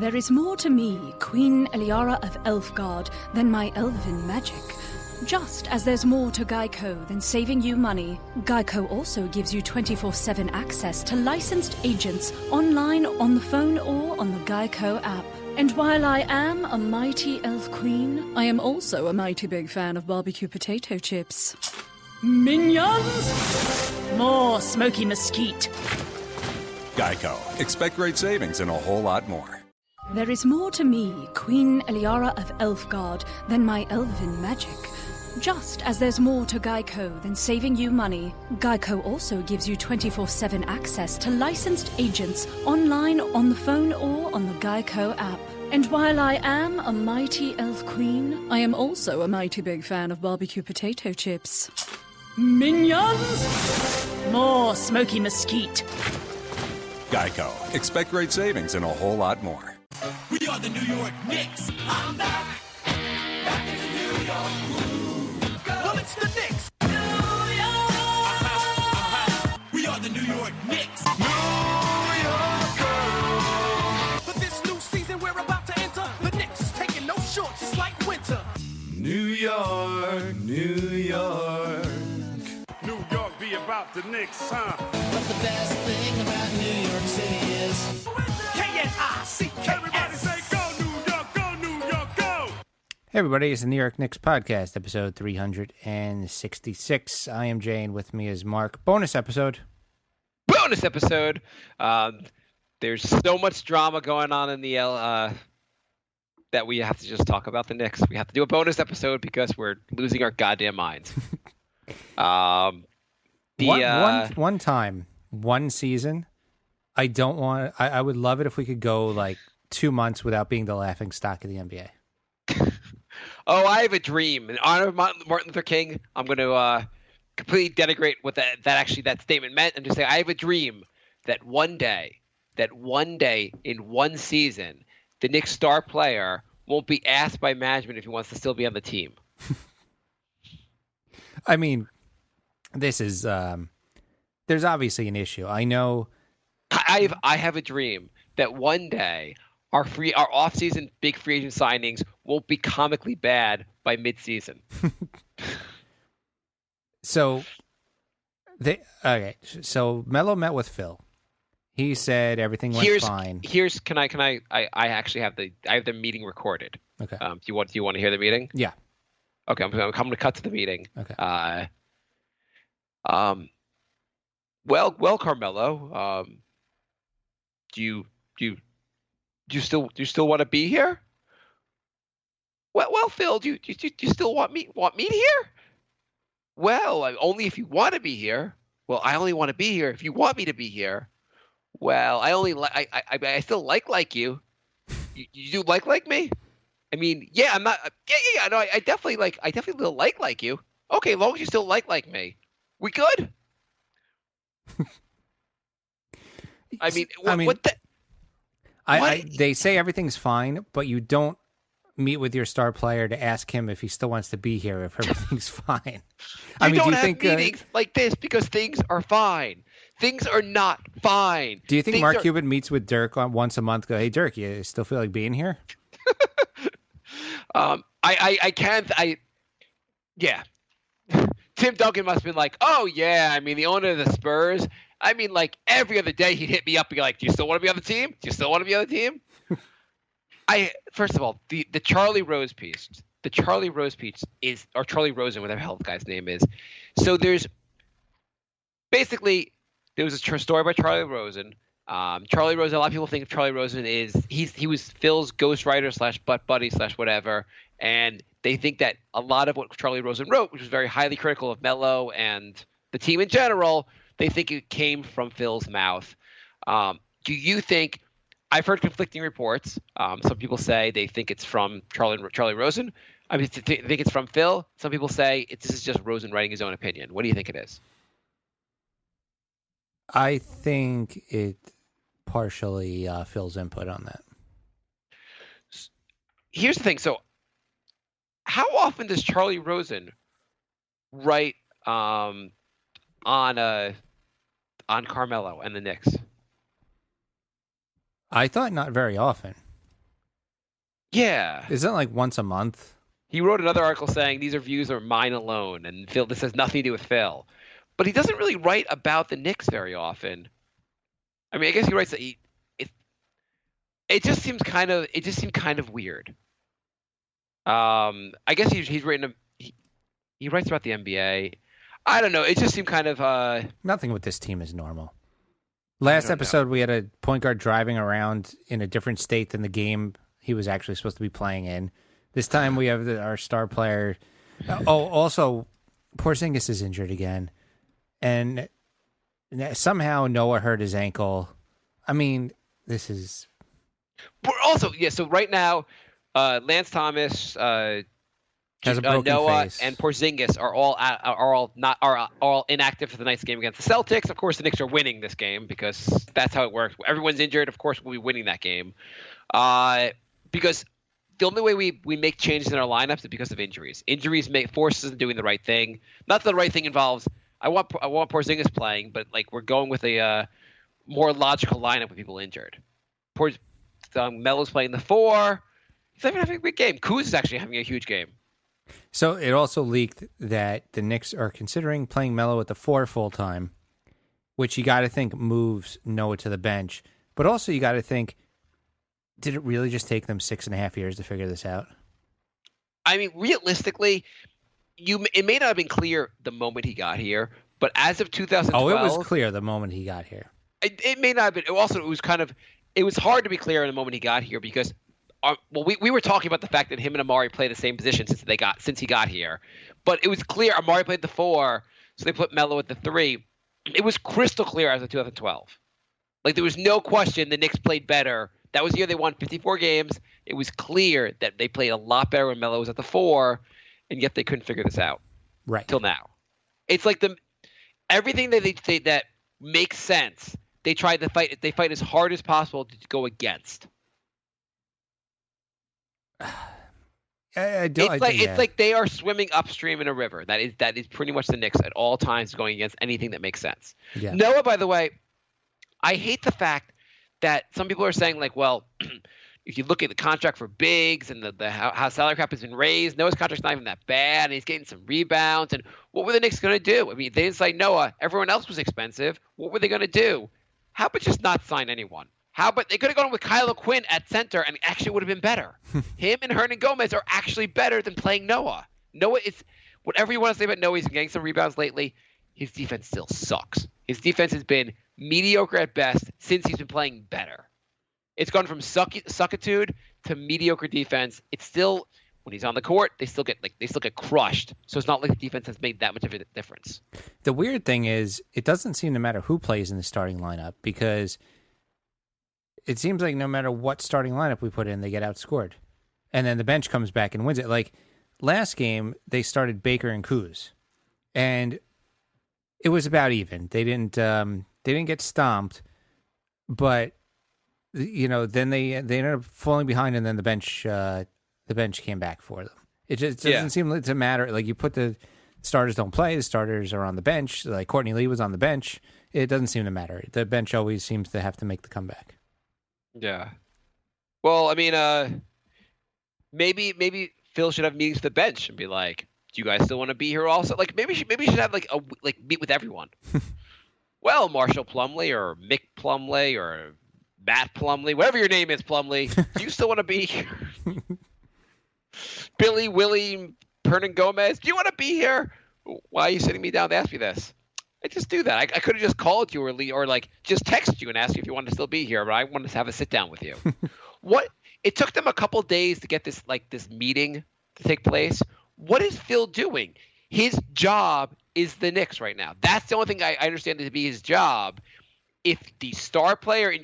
There is more to me, Queen Eliara of Elfgard, than my elven magic. Just as there's more to Geico than saving you money, Geico also gives you 24/7 access to licensed agents online, on the phone, or on the Geico app. And while I am a mighty elf queen, I am also a mighty big fan of barbecue potato chips. Minions! More smoky mesquite. Geico. Expect great savings and a whole lot more. There is more to me, Queen Eliara of Elfgard, than my elven magic. Just as there's more to Geico than saving you money, Geico also gives you 24/7 access to licensed agents online, on the phone, or on the Geico app. And while I am a mighty elf queen, I am also a mighty big fan of barbecue potato chips. Minions! More smoky mesquite. Geico. Expect great savings and a whole lot more. We are the New York Knicks. I'm back in the New York groove. Well, it's the Knicks. New York. We are the New York Knicks. New York. For this new season we're about to enter, the Knicks is taking no shorts, it's like winter. New York, New York. New York be about the Knicks, huh? But the best thing about New York City is K-N-I-C-K-S. Everybody say go, New York, go, New York, go! Hey everybody, it's the New York Knicks podcast, episode 366. I am Jay, and with me is Mark. Bonus episode. There's so much drama going on in the that we have to just talk about the Knicks. We have to do a bonus episode because we're losing our goddamn minds. One time, one season. I would love it if we could go like 2 months without being the laughing stock of the NBA. Oh, I have a dream. In honor of Martin Luther King, I'm going to completely denigrate what that statement meant and just say I have a dream that one day in one season, the Knicks star player won't be asked by management if he wants to still be on the team. I mean, this is there's obviously an issue. I know. I have a dream that one day our off-season big free agent signings won't be comically bad by mid-season. So Melo met with Phil. He said everything went fine. I actually have the meeting recorded. Okay. Do you want to hear the meeting? Yeah. Okay, I'm going to cut to the meeting. Okay. Well, Carmelo, do you still want to be here? Well, Phil, do you still want me here? Well, only if you want to be here. Well, I only want to be here if you want me to be here. Well, I still like you. You do like me? I mean, yeah, I'm not. Yeah. No, I definitely still like you. Okay, as long as you still like me, we good. They say everything's fine, but you don't meet with your star player to ask him if he still wants to be here if everything's fine. Do you think meetings like this because things are fine? Things are not fine. Do you think Mark Cuban meets with Dirk once a month? Go, hey Dirk, you still feel like being here? Yeah. Tim Duncan must have been like, oh yeah, I mean the owner of the Spurs. I mean, like every other day he'd hit me up and be like, do you still want to be on the team? Do you still want to be on the team? First of all, the Charlie Rose piece is, or Charlie Rosen, whatever the hell the guy's name is. So there was a story about Charlie Rosen. Charlie Rosen, a lot of people think Charlie Rosen he was Phil's ghostwriter / butt buddy / whatever, and they think that a lot of what Charlie Rosen wrote, which was very highly critical of Melo and the team in general, they think it came from Phil's mouth. Do you think? I've heard conflicting reports. Some people say they think it's from Charlie Rosen. I mean, think it's from Phil. Some people say this is just Rosen writing his own opinion. What do you think it is? I think it partially Phil's input on that. Here's the thing. So how often does Charlie Rosen write on Carmelo and the Knicks? I thought not very often. Yeah. Isn't it like once a month? He wrote another article saying these reviews are mine alone, and Phil, this has nothing to do with Phil. But he doesn't really write about the Knicks very often. I mean, I guess he writes that it just seemed kind of weird. I guess he's written he writes about the NBA. I don't know. It just seemed kind of Nothing with this team is normal. Last episode, we had a point guard driving around in a different state than the game he was actually supposed to be playing in. This time, we have our star player. Also, Porzingis is injured again, and somehow Noah hurt his ankle. I mean, this is also so right now, Lance Thomas, has a broken Noah, face. and Porzingis are all inactive for the night's game against the Celtics. Of course, the Knicks are winning this game because that's how it works. Everyone's injured. Of course, we'll be winning that game. Because the only way we make changes in our lineups is because of injuries. Injuries force us into doing the right thing. Not that the right thing involves. I want Porzingis playing, but like we're going with a more logical lineup with people injured. Melo's playing the 4. He's having a big game. Kuz is actually having a huge game. So it also leaked that the Knicks are considering playing Melo at the 4 full time, which you got to think moves Noah to the bench. But also you got to think, did it really just take them 6.5 years to figure this out? I mean, realistically, it may not have been clear the moment he got here, but as of 2012, it was clear the moment he got here. It may not have been. Also, it was hard to be clear in the moment he got here because, we were talking about the fact that him and Amari play the same position since he got here, but it was clear Amari played the 4, so they put Melo at the 3. It was crystal clear as of 2012. Like there was no question the Knicks played better. That was the year they won 54 games. It was clear that they played a lot better when Melo was at the 4, and yet they couldn't figure this out. Right. Till now. It's like everything that they say that makes sense, they try to fight. They fight as hard as possible to go against. It's like they are swimming upstream in a river. That is pretty much the Knicks at all times going against anything that makes sense. Yeah. Noah, by the way, I hate the fact that some people are saying like, well, if you look at the contract for bigs and how salary cap has been raised, Noah's contract's not even that bad, and he's getting some rebounds. And what were the Knicks going to do? I mean, they didn't sign Noah. Everyone else was expensive. What were they going to do? How about just not sign anyone? How about they could have gone with Kyle O'Quinn at center and actually would have been better. Him and Hernan Gomez are actually better than playing Noah. Noah is whatever you want to say about Noah. He's been getting some rebounds lately. His defense still sucks. His defense has been mediocre at best since he's been playing better. It's gone from suckitude to mediocre defense. It's still when he's on the court, they still get crushed. So it's not like the defense has made that much of a difference. The weird thing is, it doesn't seem to matter who plays in the starting lineup because it seems like no matter what starting lineup we put in, they get outscored, and then the bench comes back and wins it. Like last game, they started Baker and Kuz, and it was about even. They didn't get stomped, but then they ended up falling behind, and then the bench came back for them. It just doesn't seem to matter. Like you put the starters don't play, the starters are on the bench. Like Courtney Lee was on the bench. It doesn't seem to matter. The bench always seems to have to make the comeback. Yeah. Well, I mean, maybe Phil should have meetings with the bench and be like, "Do you guys still want to be here?" Also, like maybe you should have meet with everyone. Well, Marshall Plumlee or Mick Plumlee or Matt Plumlee, whatever your name is, Plumlee, do you still want to be here? Billy, Willie, Hernan Gomez, do you want to be here? Why are you sitting me down to ask me this? I just do that. I could have just called you or like just text you and asked you if you wanted to still be here, but I wanted to have a sit down with you. It took them a couple days to get this meeting to take place. What is Phil doing? His job is the Knicks right now. That's the only thing I understand to be his job. If the star player,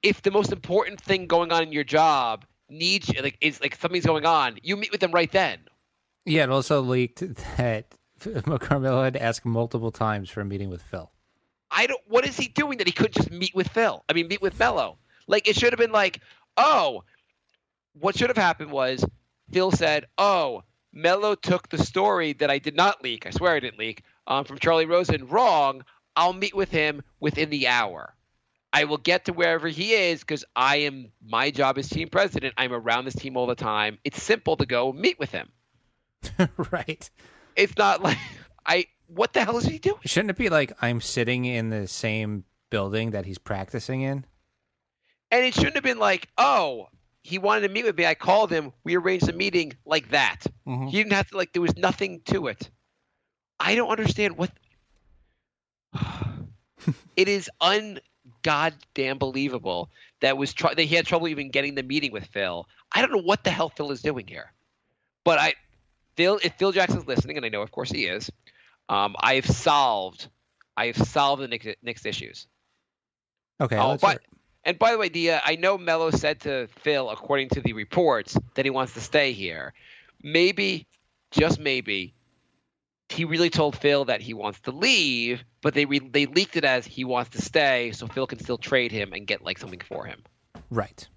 if the most important thing going on in your job is something's going on, you meet with them right then. Yeah, it also leaked that Carmelo had to ask multiple times for a meeting with Phil. What is he doing that he couldn't just meet with Phil? I mean, meet with Melo. Like, it should have been like, oh, what should have happened was Phil said, oh, Melo took the story that I did not leak. I swear I didn't leak from Charlie Rosen wrong. I'll meet with him within the hour. I will get to wherever he is because my job as team president. I'm around this team all the time. It's simple to go meet with him. Right. It's not like what the hell is he doing? Shouldn't it be like I'm sitting in the same building that he's practicing in? And it shouldn't have been like, oh, he wanted to meet with me. I called him. We arranged a meeting like that. Mm-hmm. He didn't have to there was nothing to it. I don't understand what. It is ungoddamn believable that he had trouble even getting the meeting with Phil. I don't know what the hell Phil is doing here, but if Phil Jackson's listening, and I know of course he is, I have solved the Knicks issues. Okay. And by the way, I know Melo said to Phil, according to the reports, that he wants to stay here. Maybe, just maybe, he really told Phil that he wants to leave, but they leaked it as he wants to stay, so Phil can still trade him and get something for him. Right.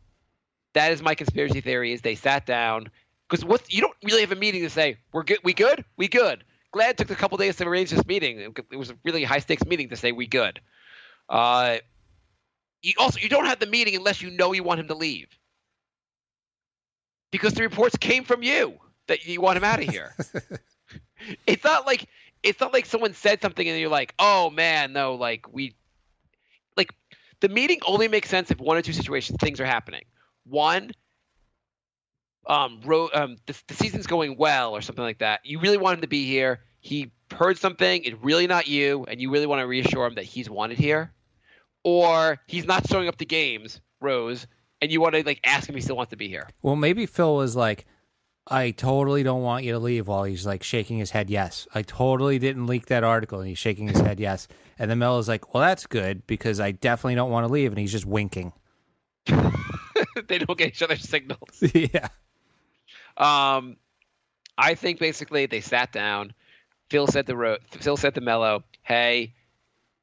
That is my conspiracy theory. Is they sat down because you don't really have a meeting to say we're good, we good. Glad it took a couple days to arrange this meeting. It was a really high stakes meeting to say we good. You don't have the meeting unless you know you want him to leave. Because the reports came from you that you want him out of here. It's not like someone said something and you're like, "Oh man, no, the meeting only makes sense if one or two things are happening. One, the season's going well or something like that. You really want him to be here. He heard something, it's really not you, and you really want to reassure him that he's wanted here. Or he's not showing up to games, Rose, and you want to ask him if he still wants to be here. Well, maybe Phil was like, I totally don't want you to leave, while he's shaking his head yes. I totally didn't leak that article, and he's shaking his head yes. And then Melo's like, well, that's good because I definitely don't want to leave, and he's just winking. They don't get each other's signals. Yeah. I think basically they sat down. Phil said to Melo, hey,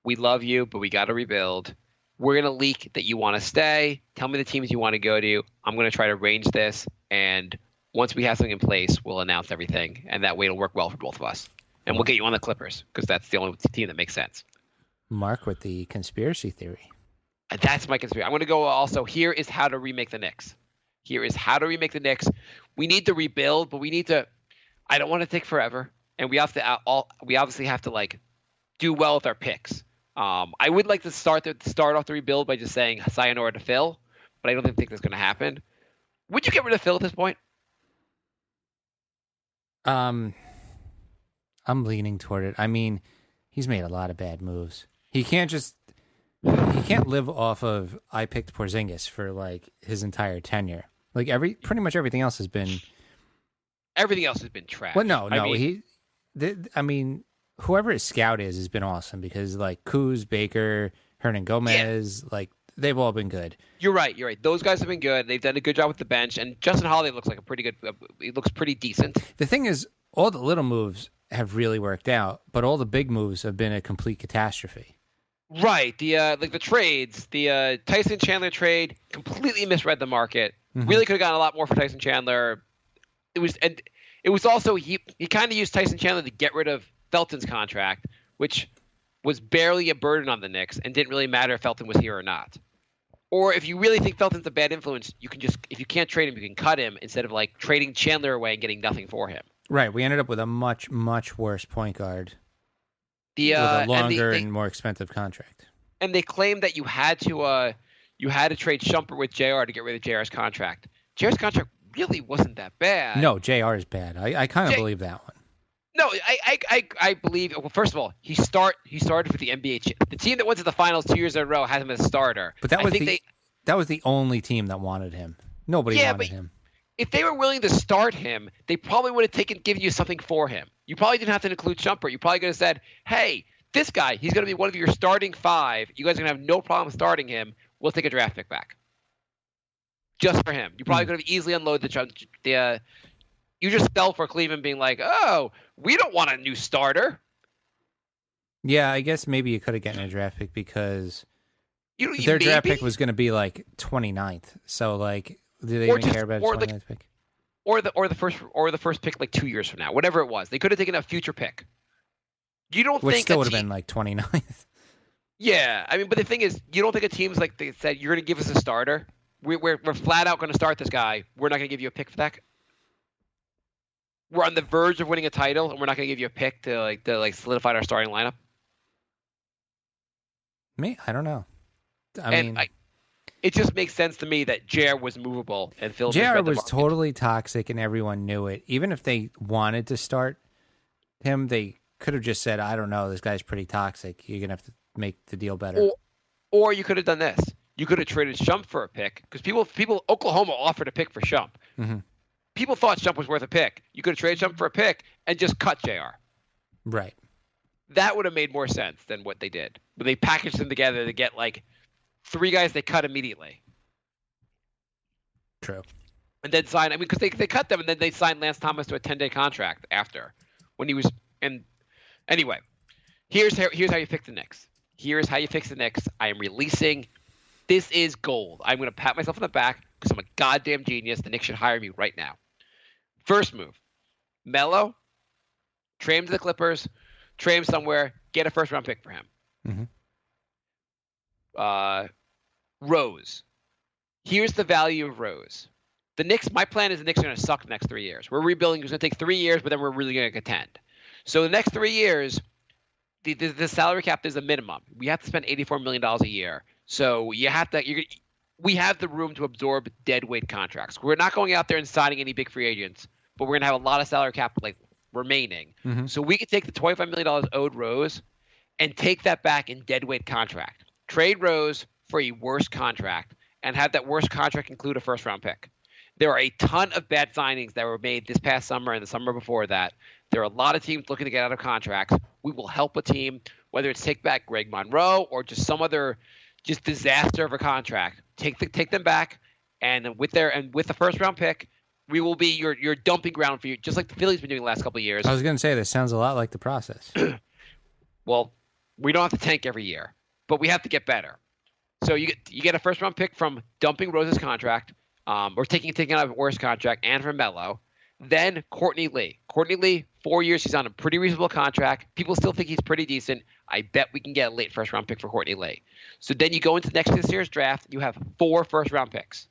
we love you, but we got to rebuild. We're going to leak that you want to stay. Tell me the teams you want to go to. I'm going to try to arrange this. And once we have something in place, we'll announce everything. And that way it'll work well for both of us. And we'll get you on the Clippers because that's the only team that makes sense. Mark with the conspiracy theory. And that's my conspiracy. I'm going to go also, here is how to remake the Knicks. We need to rebuild, but I don't want to take forever. And we obviously have to do well with our picks. I would like to start off the rebuild by just saying sayonara to Phil, but I don't think that's going to happen. Would you get rid of Phil at this point? I'm leaning toward it. I mean, he's made a lot of bad moves. He can't live off of I picked Porzingis for his entire tenure. Pretty much everything else has been trash. Well, no. I mean, whoever his scout is has been awesome because Kuz, Baker, Hernan Gomez, they've all been good. You're right. Those guys have been good. They've done a good job with the bench, and Justin Holiday looks like he looks pretty decent. The thing is, all the little moves have really worked out, but all the big moves have been a complete catastrophe. Right. The trades, the Tyson Chandler trade completely misread the market. Mm-hmm. Really could have gotten a lot more for Tyson Chandler. It was also he kind of used Tyson Chandler to get rid of Felton's contract, which was barely a burden on the Knicks and didn't really matter if Felton was here or not. Or if you really think Felton's a bad influence, you can if you can't trade him, you can cut him instead of trading Chandler away and getting nothing for him. Right. We ended up with a much, much worse point guard with a longer and more expensive contract. And they claimed that you had to trade Shumpert with JR to get rid of JR's contract. JR's contract really wasn't that bad. No, JR is bad. I kind of believe that one. No, I believe. Well, first of all, he started for the NBA. The team that went to the finals 2 years in a row had him as a starter. But that was the only team that wanted him. Nobody wanted him. If they were willing to start him, they probably would have given you something for him. You probably didn't have to include Shumpert. You probably could have said, "Hey, this guy, he's going to be one of your starting five. You guys are going to have no problem starting him. We'll take a draft pick back just for him." You probably could have easily unloaded the. You just fell for Cleveland being like, "Oh, we don't want a new starter." Yeah, I guess maybe you could have gotten a draft pick because their draft pick was going to be 29th. So do they even care about a 29th pick? Or the first pick 2 years from now, whatever it was. They could have taken a future pick. You don't Which think still would have been 29th. Yeah, I mean, but the thing is, you don't think a team's like they said you're going to give us a starter? We're flat out going to start this guy. We're not going to give you a pick for that. We're on the verge of winning a title, and we're not going to give you a pick to solidify our starting lineup. Me, I don't know. It just makes sense to me that JR was movable and Phil. JR was totally toxic, and everyone knew it. Even if they wanted to start him, they could have just said, "I don't know, this guy's pretty toxic. You're gonna have to make the deal better." Or you could have done this. You could have traded Shump for a pick because people Oklahoma offered a pick for Shump. Mm-hmm. People thought Shump was worth a pick. You could have traded Shump for a pick and just cut JR. Right. That would have made more sense than what they did. When they packaged them together to get like 3 guys they cut immediately. True. And then sign. I mean, because they cut them and then they signed Lance Thomas to a 10-day contract after when he was. And anyway, here's how you fix the Knicks. Here's how you fix the Knicks. I am releasing. This is gold. I'm going to pat myself on the back because I'm a goddamn genius. The Knicks should hire me right now. First move, Melo, trade him to the Clippers, trade him somewhere, get a first-round pick for him. Mm-hmm. Rose. Here's the value of Rose. The Knicks. My plan is the Knicks are going to suck the next 3 years. We're rebuilding. It's going to take 3 years, but then we're really going to contend. So the next 3 years, the salary cap is a minimum. We have to spend $84 million a year. So you have to. We have the room to absorb deadweight contracts. We're not going out there and signing any big free agents, but we're going to have a lot of salary cap remaining. Mm-hmm. So we could take the $25 million owed Rose and take that back in deadweight contract. Trade Rose for a worse contract and have that worse contract include a first-round pick. There are a ton of bad signings that were made this past summer and the summer before that. There are a lot of teams looking to get out of contracts. We will help a team, whether it's take back Greg Monroe or just some other just disaster of a contract. Take them back, and with the first-round pick, we will be your dumping ground for you, just like the Phillies been doing the last couple of years. I was going to say, this sounds a lot like the process. Well, we don't have to tank every year, but we have to get better. So you get a first-round pick from dumping Rose's contract, or taking out a worse contract, and from Melo. Then Courtney Lee. Courtney Lee, 4 years. He's on a pretty reasonable contract. People still think he's pretty decent. I bet we can get a late first-round pick for Courtney Lee. So then you go into this year's draft. You have 4 first-round picks.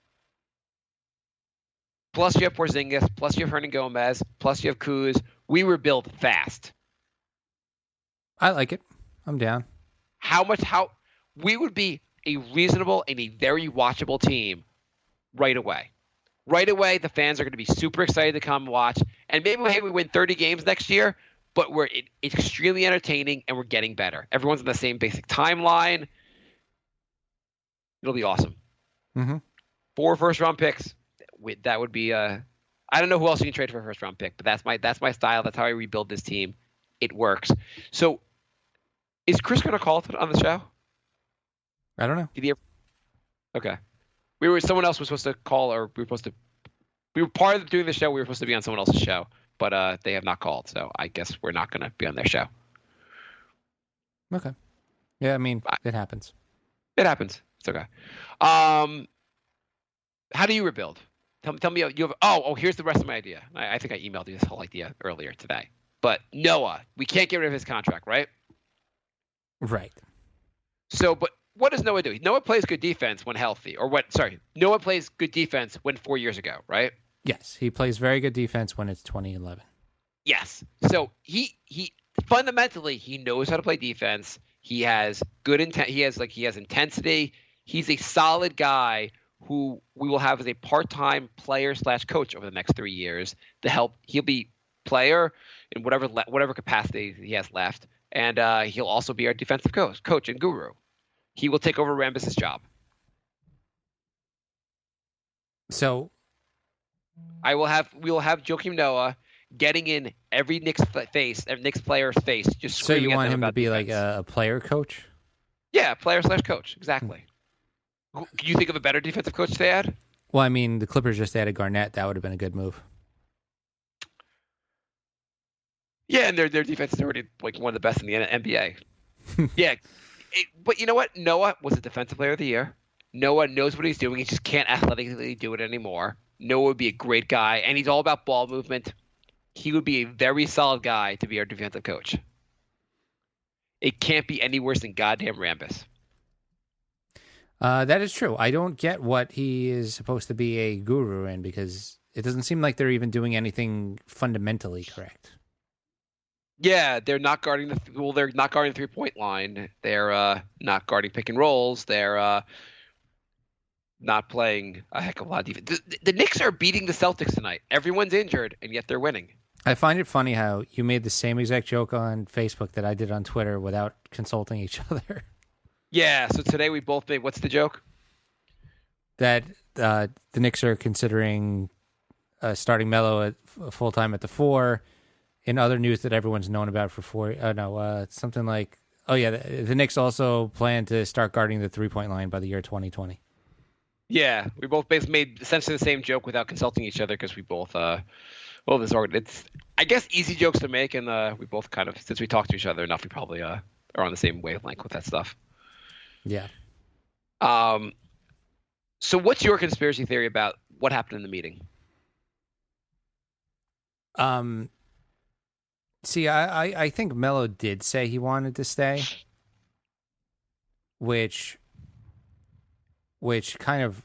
Plus you have Porzingis. Plus you have Hernan Gomez. Plus you have Kuz. We rebuild fast. I like it. I'm down. How we would be a reasonable and a very watchable team right away. Right away, the fans are going to be super excited to come watch. And maybe we win 30 games next year, but it's extremely entertaining and we're getting better. Everyone's on the same basic timeline. It'll be awesome. Mm-hmm. 4 first-round picks. That would be I don't know who else you can trade for a first-round pick, but that's my style. That's how I rebuild this team. It works. So is Chris going to call on the show? I don't know. Did he ever? Okay. Someone else was supposed to call, or we were part of doing the show. We were supposed to be on someone else's show, but they have not called. So I guess we're not going to be on their show. Okay. Yeah, I mean, it happens. It happens. It's okay. How do you rebuild? Tell me. You have. Here's the rest of my idea. I think I emailed you this whole idea earlier today. But Noah, we can't get rid of his contract, right? Right. So, but what does Noah do? Noah plays good defense when healthy, Noah plays good defense when 4 years ago, right? Yes, he plays very good defense when it's 2011. Yes. So he fundamentally he knows how to play defense. He has good intent. He has intensity. He's a solid guy who we will have as a part-time player / coach over the next 3 years to help. He'll be player in whatever capacity he has left, and he'll also be our defensive coach and guru. He will take over Rambus's job. So we will have Joakim Noah getting in every Knicks player's face, just so screaming you want at them him to about be defense. like a player coach? Yeah, player / coach, exactly. Can you think of a better defensive coach to add? Well, I mean, the Clippers just added Garnett. That would have been a good move. Yeah, and their defense is already like one of the best in the NBA. Yeah. But you know what? Noah was a defensive player of the year. Noah knows what he's doing. He just can't athletically do it anymore. Noah would be a great guy, and he's all about ball movement. He would be a very solid guy to be our defensive coach. it can't be any worse than goddamn Rambus. That is true. I don't get what he is supposed to be a guru in because it doesn't seem like they're even doing anything fundamentally correct. Yeah, they're not guarding they're not guarding the 3-point line. They're not guarding pick and rolls. They're not playing a heck of a lot of defense. The Knicks are beating the Celtics tonight. Everyone's injured, and yet they're winning. I find it funny how you made the same exact joke on Facebook that I did on Twitter without consulting each other. Yeah, so today we both made, what's the joke? That the Knicks are considering starting Melo at full-time at the 4. In other news that everyone's known about for 4, something like, the Knicks also plan to start guarding the 3-point line by the year 2020. Yeah, we both basically made essentially the same joke without consulting each other because we both, it's, I guess, easy jokes to make, and we both kind of, since we talk to each other enough, we probably are on the same wavelength with that stuff. Yeah. So what's your conspiracy theory about what happened in the meeting? See, I think Melo did say he wanted to stay, which kind of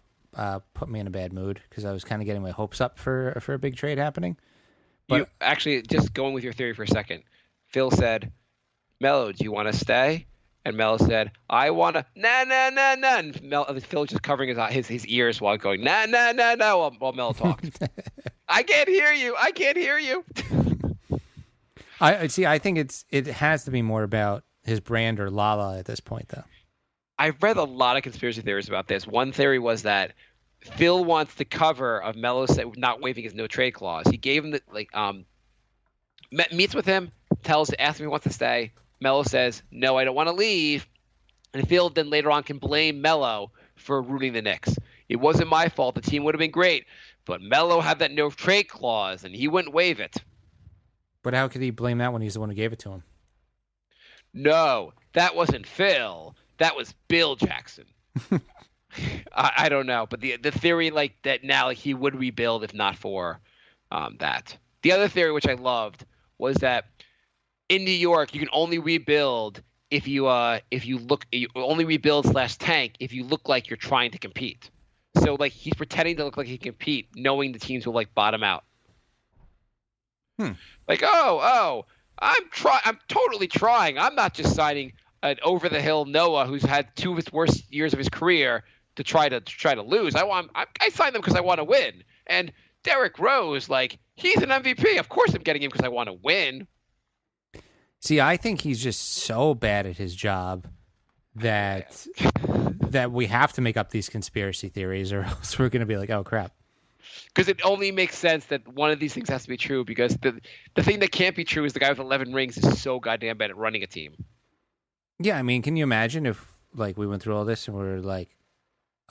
put me in a bad mood because I was kind of getting my hopes up for a big trade happening. But You actually, just going with your theory for a second, Phil said, Melo, do you want to stay? And Melo said, I want to, nah. And Phil just covering his ears while going, nah, while Melo talked. I can't hear you. I think it has to be more about his brand or Lala at this point, though. I've read a lot of conspiracy theories about this. One theory was that Phil wants the cover of Melo not waiving his no trade clause. He gave him meets with him, asks him if he wants to stay. Melo says, no, I don't want to leave. And Phil then later on can blame Melo for ruining the Knicks. It wasn't my fault. The team would have been great. But Melo had that no trade clause, and he wouldn't waive it. But how could he blame that when he's the one who gave it to him? No, that wasn't Phil. That was Bill Jackson. I don't know. But the theory that now he would rebuild if not for that. The other theory, which I loved, was that in New York, you can only rebuild if you only rebuild / tank if you look like you're trying to compete. So he's pretending to look like he can compete, knowing the teams will bottom out. I'm totally trying. I'm not just signing an over the hill Noah who's had 2 of his worst years of his career to try to lose. I signed them because I want to win. And Derrick Rose, he's an MVP. Of course I'm getting him because I want to win. See, I think he's just so bad at his job that we have to make up these conspiracy theories, or else we're going to be like, oh crap. Because it only makes sense that one of these things has to be true. Because the thing that can't be true is the guy with 11 rings is so goddamn bad at running a team. Yeah, I mean, can you imagine if we went through all this and we're like,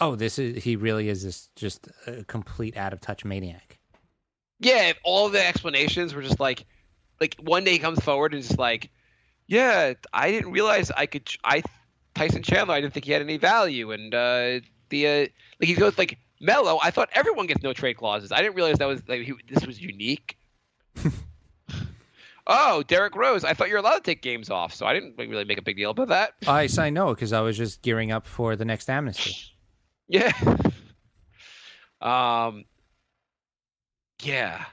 oh, he really is this just a complete out of touch maniac. Yeah, if all the explanations were just like one day he comes forward and is yeah, I didn't realize Tyson Chandler, I didn't think he had any value, and he goes Melo, I thought everyone gets no trade clauses. I didn't realize that was this was unique. Oh, Derrick Rose, I thought you were allowed to take games off, so I didn't really make a big deal about that. I say no because I was just gearing up for the next amnesty. Yeah. Yeah.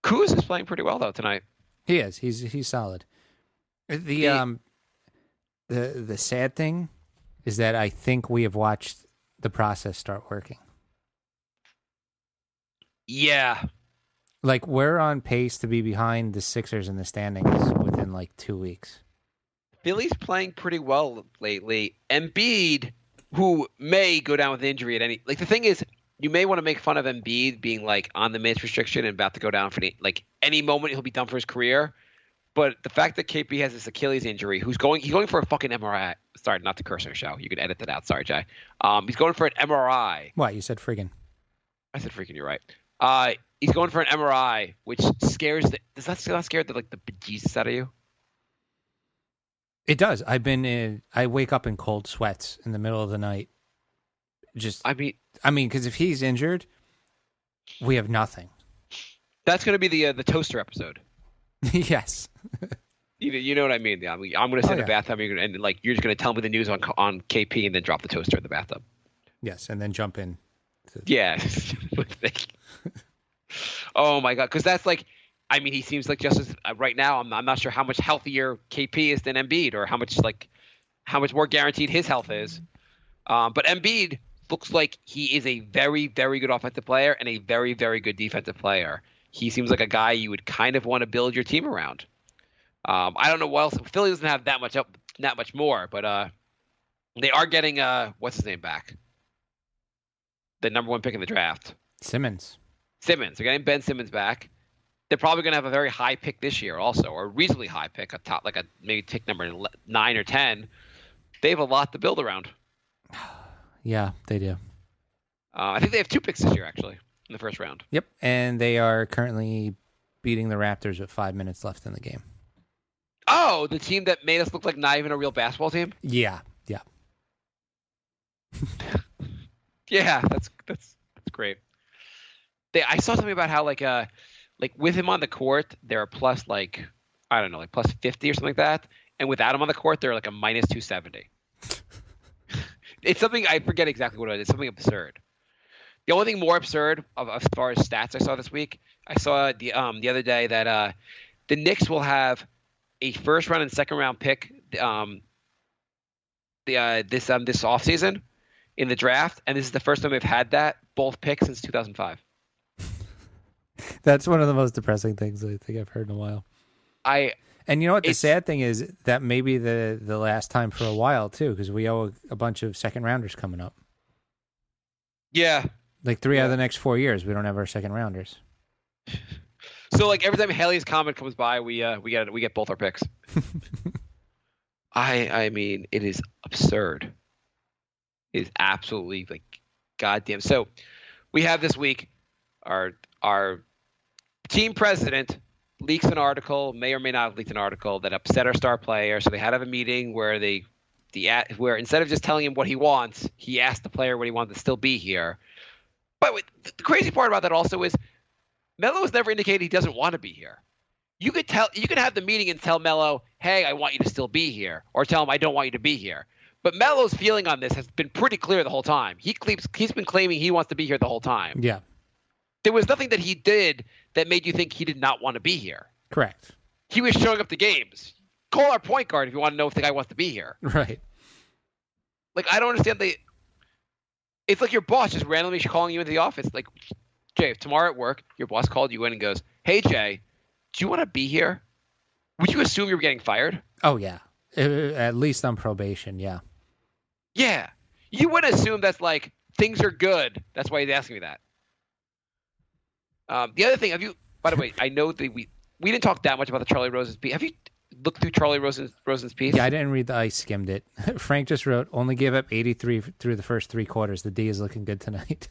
Kuz is playing pretty well though tonight. He is. He's solid. The sad thing is that I think we have watched the process start working. Yeah. We're on pace to be behind the Sixers in the standings within 2 weeks. Philly's playing pretty well lately. Embiid, who may go down with injury at any... the thing is, you may want to make fun of Embiid being, on the minutes restriction and about to go down for any moment he'll be done for his career. But the fact that KP has this Achilles injury, he's going for a fucking MRI. Sorry, not to curse on our show. You can edit that out. Sorry, Jay. He's going for an MRI. What? You said friggin'. I said freaking, you're right. He's going for an MRI, which scares does that not scare the bejesus out of you? It does. I wake up in cold sweats in the middle of the night. I mean, because if he's injured, we have nothing. That's going to be the toaster episode. Yes. You know what I mean? Yeah, I'm going to sit in the yeah. bathtub, and like you're just going to tell me the news on KP, and then drop the toaster in the bathtub. Yes, and then jump in. Yeah. Oh my God, because that's like, I mean, he seems like just as right now. I'm not sure how much healthier KP is than Embiid, or how much more guaranteed his health is. But Embiid looks like he is a very, very good offensive player and a very, very good defensive player. He seems like a guy you would kind of want to build your team around. I don't know what else. Philly doesn't have that much more, but they are getting what's his name back, the number 1 pick in the draft, Simmons. They're getting Ben Simmons back. They're probably going to have a very high pick this year, also, or a reasonably high pick, maybe pick number 9 or 10. They have a lot to build around. Yeah, they do. I think they have 2 picks this year, actually, in the first round. Yep, and they are currently beating the Raptors with 5 minutes left in the game. Oh, the team that made us look like not even a real basketball team? Yeah. Yeah, that's great. I saw something about how like with him on the court, they're plus like I don't know, like plus 50 or something like that, and without him on the court, they're like a minus 270. It's something I forget exactly what it is. It's something absurd. The only thing more absurd as far as stats I saw this week, I saw the other day that the Knicks will have a first round and second round pick this offseason in the draft, and this is the first time they've had that both picks since 2005. That's one of the most depressing things I think I've heard in a while. And you know what? The sad thing is that may be the last time for a while, too, because we owe a bunch of second rounders coming up. Yeah. Like 3 out of the next 4 years, we don't have our second rounders. So, like, every time Haley's Comet comes by, we get both our picks. I mean, it is absurd. It is absolutely, like, goddamn. So, we have this week our team president leaks an article, may or may not have leaked an article that upset our star player. So they had to have a meeting where where instead of just telling him what he wants, he asked the player what he wanted to still be here. But the crazy part about that also is Melo has never indicated he doesn't want to be here. You could have the meeting and tell Melo, hey, I want you to still be here, or tell him I don't want you to be here. But Melo's feeling on this has been pretty clear the whole time. He's been claiming he wants to be here the whole time. Yeah. There was nothing that he did that made you think he did not want to be here. Correct. He was showing up to games. Call our point guard if you want to know if the guy wants to be here. Right. Like, I don't understand it's like your boss just randomly calling you into the office. Like, Jay, if tomorrow at work, your boss called you in and goes, hey, Jay, do you want to be here? Would you assume you were getting fired? Oh, yeah. At least on probation, yeah. Yeah. You would assume that's like, things are good. That's why he's asking me that. The other thing, by the way, I know that we didn't talk that much about the Charlie Rosen's piece. Have you looked through Charlie Rosen's piece? Yeah, I didn't read I skimmed it. Frank just wrote, only gave up 83 through the first 3 quarters. The D is looking good tonight.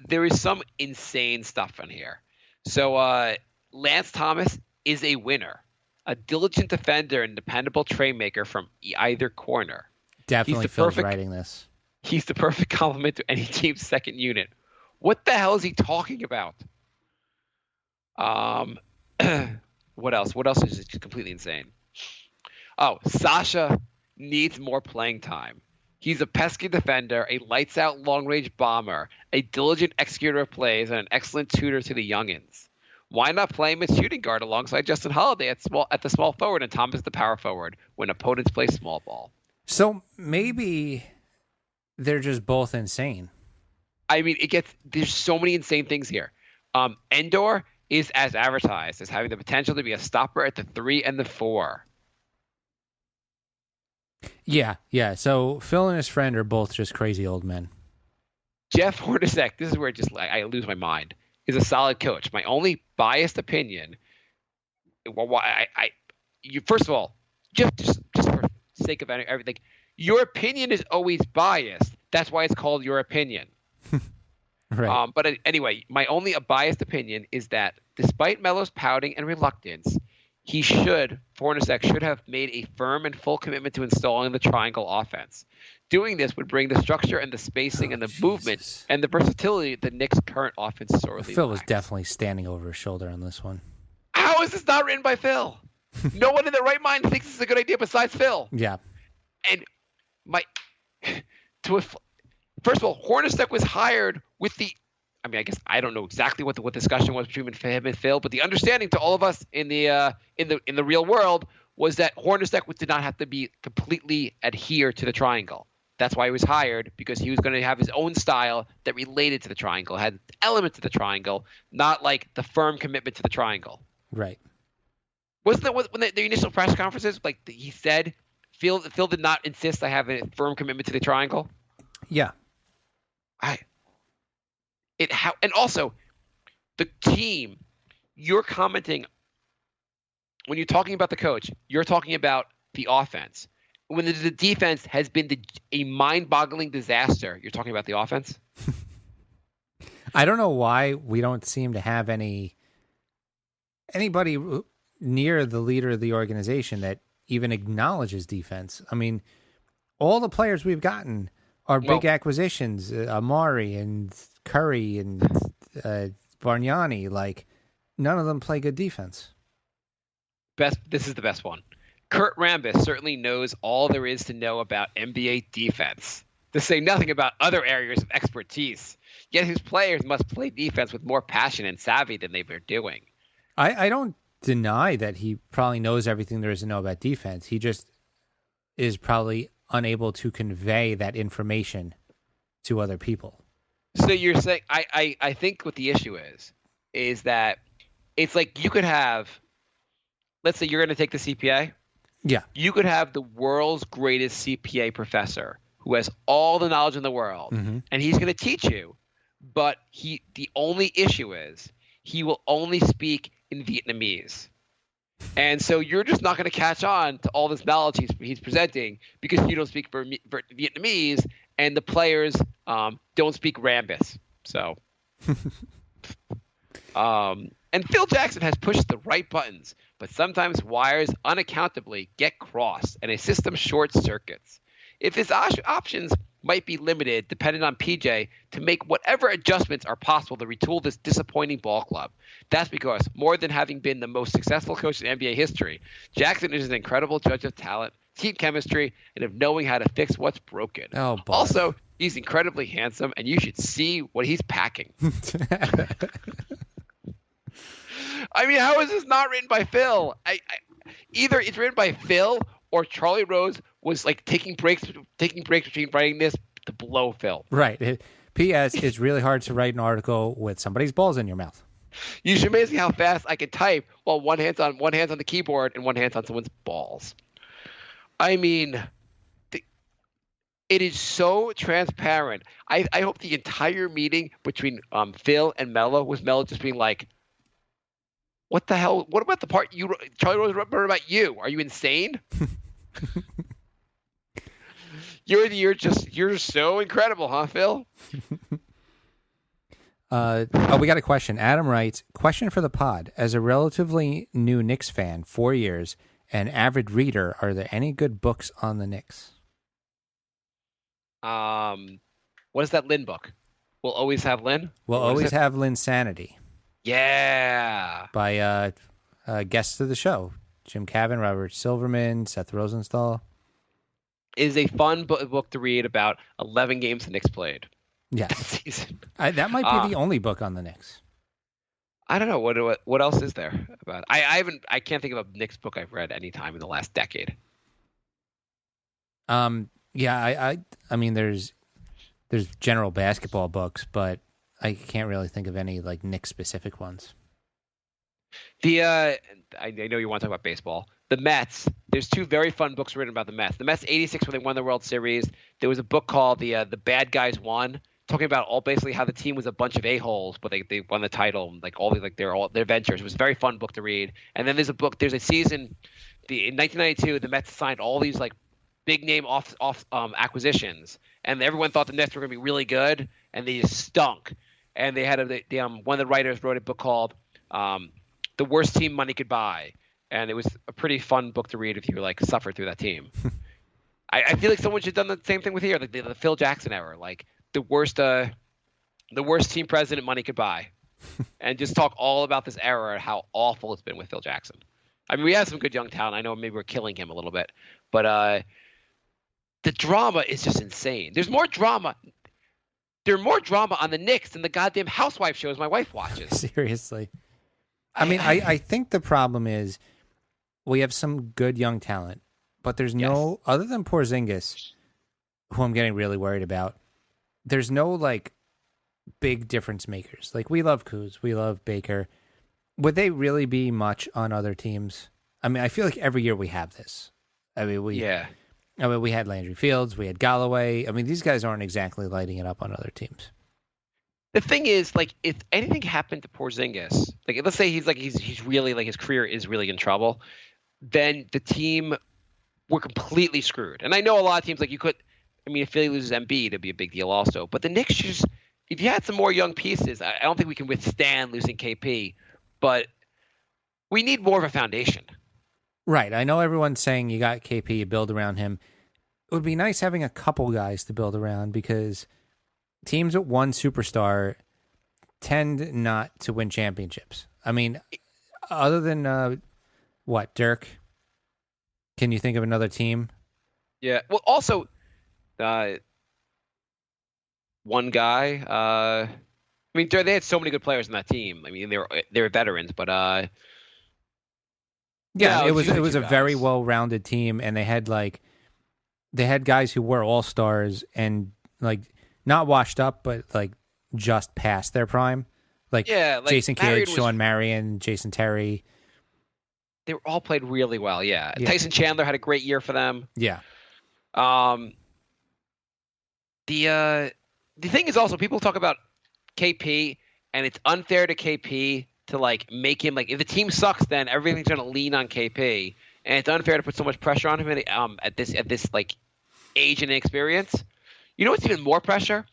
There is some insane stuff in here. So Lance Thomas is a winner, a diligent defender and dependable trade-maker from either corner. Definitely Phil's writing this. He's the perfect complement to any team's second unit. What the hell is he talking about? What else? What else is just completely insane? Oh, Sasha needs more playing time. He's a pesky defender, a lights-out long-range bomber, a diligent executor of plays, and an excellent tutor to the youngins. Why not play him at shooting guard alongside Justin Holiday at the small forward and Thomas the power forward when opponents play small ball? So maybe they're just both insane. I mean, there's so many insane things here. Endor is as advertised as having the potential to be a stopper at the 3 and the 4. Yeah. So Phil and his friend are both just crazy old men. Jeff Hornacek, this is where I lose my mind, is a solid coach. My only biased opinion, first of all, just for sake of everything, your opinion is always biased. That's why it's called your opinion. Right. But anyway, my only biased opinion is that despite Melo's pouting and reluctance, Hornacek should have made a firm and full commitment to installing the triangle offense. Doing this would bring the structure and the spacing and the movement and the versatility that Knicks' current offense sorely Phil was lacks. definitely standing over his shoulder on this one. How is this not written by Phil? No one in their right mind thinks this is a good idea besides Phil. Yeah. And first of all, Hornacek was hired with the. I mean, I guess I don't know exactly what the discussion was between him and Phil, but the understanding to all of us in the real world was that Hornacek did not have to be completely adhere to the triangle. That's why he was hired, because he was going to have his own style that related to the triangle, had elements of the triangle, not like the firm commitment to the triangle. Right. Wasn't that when the initial press conferences, like he said, Phil did not insist I have a firm commitment to the triangle? Yeah. And also, the team, you're commenting, when you're talking about the coach, you're talking about the offense. When the defense has been a mind-boggling disaster, you're talking about the offense? I don't know why we don't seem to have anybody near the leader of the organization that even acknowledges defense. I mean, all the players we've gotten are big acquisitions, Amari and Curry and Bargnani. Like, none of them play good defense. This is the best one. Kurt Rambis certainly knows all there is to know about NBA defense, to say nothing about other areas of expertise. Yet his players must play defense with more passion and savvy than they've been doing. I don't deny that he probably knows everything there is to know about defense. He just is probably unable to convey that information to other people. So you're saying, I think what the issue is that it's like you could have, let's say you're going to take the CPA. Yeah. You could have the world's greatest CPA professor who has all the knowledge in the world, and he's going to teach you. But the only issue is he will only speak in Vietnamese. And so you're just not going to catch on to all this knowledge he's presenting because you don't speak Vietnamese, and the players don't speak Rambis. So, and Phil Jackson has pushed the right buttons, but sometimes wires unaccountably get crossed and a system short circuits. If his options might be limited, dependent on PJ, to make whatever adjustments are possible to retool this disappointing ball club. That's because, more than having been the most successful coach in NBA history, Jackson is an incredible judge of talent, team chemistry, and of knowing how to fix what's broken. Oh, boy. Also, he's incredibly handsome, and you should see what he's packing. I mean, how is this not written by Phil? Either it's written by Phil or Charlie Rose was like taking breaks between writing this to blow Phil. Right. P.S. It's really hard to write an article with somebody's balls in your mouth. You should amazing how fast I can type while one hand's on the keyboard and one hand's on someone's balls. I mean, it is so transparent. I hope the entire meeting between Phil and Melo was Melo just being like, "What the hell? What about the part Charlie Rose wrote about you? Are you insane? You're so incredible, huh, Phil?" We got a question. Adam writes, question for the pod. As a relatively new Knicks fan, 4 years, and avid reader, are there any good books on the Knicks? What is that Lynn book? We'll Always Have Lynn? We'll Always Have Lynn Sanity. Yeah. By guests of the show. Jim Cavan, Robert Silverman, Seth Rosenthal. It is a fun book to read about 11 games the Knicks played. Yes. That might be the only book on the Knicks. I don't know what else is there about it? I can't think of a Knicks book I've read any time in the last decade. Yeah, I mean there's general basketball books, but I can't really think of any like Knicks specific ones. I know you want to talk about baseball. The Mets. There's two very fun books written about the Mets. The Mets '86 when they won the World Series. There was a book called The Bad Guys Won, talking about basically how the team was a bunch of a-holes, but they won the title, like all their ventures. It was a very fun book to read. And then there's a season in 1992 the Mets signed all these like big name acquisitions, and everyone thought the Nets were going to be really good, and they just stunk. And they had one of the writers wrote a book called The Worst Team Money Could Buy, and it was a pretty fun book to read if you like suffered through that team. I feel like someone should have done the same thing with here, like the Phil Jackson era, like the worst team president money could buy. and just talk all about this era and how awful it's been with Phil Jackson. I mean, we have some good young talent. I know maybe we're killing him a little bit, but the drama is just insane. There's more drama. There's more drama on the Knicks than the goddamn Housewife shows my wife watches. Seriously. I mean, I think the problem is we have some good young talent, but there's no, other than Porzingis, who I'm getting really worried about, there's no, like, big difference makers. Like, we love Kuz, we love Baker. Would they really be much on other teams? I mean, I feel like every year we have this. I mean, we had Landry Fields, we had Galloway. I mean, these guys aren't exactly lighting it up on other teams. The thing is, like, if anything happened to Porzingis, like, let's say he's really, like, his career is really in trouble, then the team were completely screwed. And I know a lot of teams, like, if Philly loses Embiid, it'd be a big deal also. But the Knicks just, if you had some more young pieces, I don't think we can withstand losing KP, but we need more of a foundation. Right. I know everyone's saying you got KP, you build around him. It would be nice having a couple guys to build around because teams with one superstar tend not to win championships. I mean, other than, Dirk? Can you think of another team? Yeah. Well, also, one guy, I mean, they had so many good players in that team. I mean, they were veterans, but it was usually a two very guys. well-rounded team, and they had guys who were all-stars and like not washed up, but like just past their prime. Like, Jason Kidd, Sean Marion, Jason Terry. They were all played really well. Yeah. Yeah. Tyson Chandler had a great year for them. Yeah. The thing is also people talk about KP, and it's unfair to KP to like make him like if the team sucks, then everything's gonna lean on KP, and it's unfair to put so much pressure on him at this like age and experience. You know what's even more pressure?